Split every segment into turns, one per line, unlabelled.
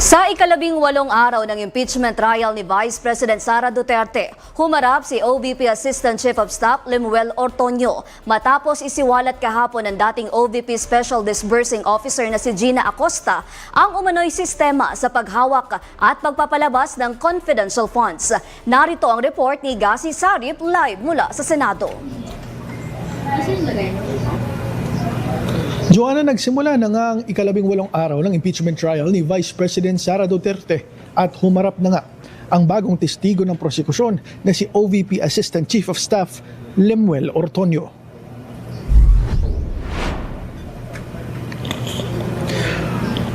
Sa ika-18 araw ng impeachment trial ni Vice President Sara Duterte, humarap si OVP Assistant Chief of Staff Lemuel Ortonio matapos isiwalat kahapon ng dating OVP Special Disbursing Officer na si Gina Acosta ang umano'y sistema sa paghawak at pagpapalabas ng confidential funds. Narito ang report ni Gasi Sarip live mula sa Senado.
Joanna, nagsimula na nga ang ika-18 araw ng impeachment trial ni Vice President Sara Duterte at humarap na nga ang bagong testigo ng prosekusyon na si OVP Assistant Chief of Staff Lemuel Ortonio.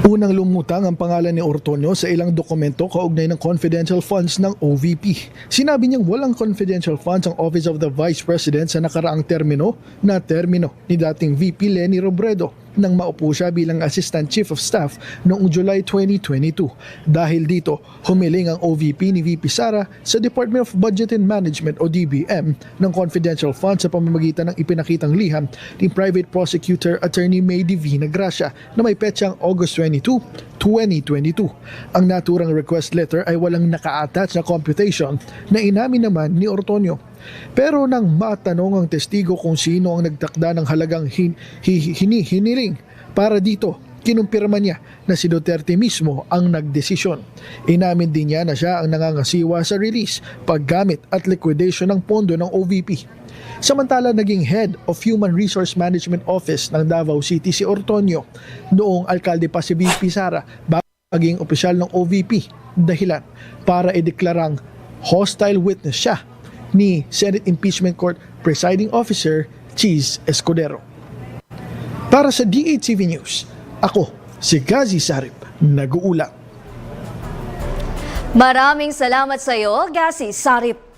Unang lumutang ang pangalan ni Ortonio sa ilang dokumento kaugnay ng confidential funds ng OVP. Sinabi niyang walang confidential funds ang Office of the Vice President sa nakaraang termino ni dating VP Leni Robredo nang maupo siya bilang Assistant Chief of Staff noong July 2022. Dahil dito, humiling ang OVP ni VP Sara sa Department of Budget and Management o DBM ng confidential funds sa pamamagitan ng ipinakitang liham ni Private Prosecutor Attorney May Divina Gracia na may petsang August 22, 2022. Ang naturang request letter ay walang naka-attach na computation na inamin naman ni Ortonio. Pero nang matanong ang testigo kung sino ang nagtakda ng halagang hiniling para dito, kinumpirma niya na si Duterte mismo ang nagdesisyon. Inamin din niya na siya ang nangangasiwa sa release, paggamit at liquidation ng pondo ng OVP. Samantala, naging Head of Human Resource Management Office ng Davao City si Ortonio noong alkalde pa si VP Sara bago maging opisyal ng OVP, dahilan para ideklarang hostile witness siya ni Senate Impeachment Court Presiding Officer Cheese Escudero. Para sa DHTV News, ako si Gasi Sarip, nag-uulat.
Maraming salamat sa iyo, Gasi Sarip.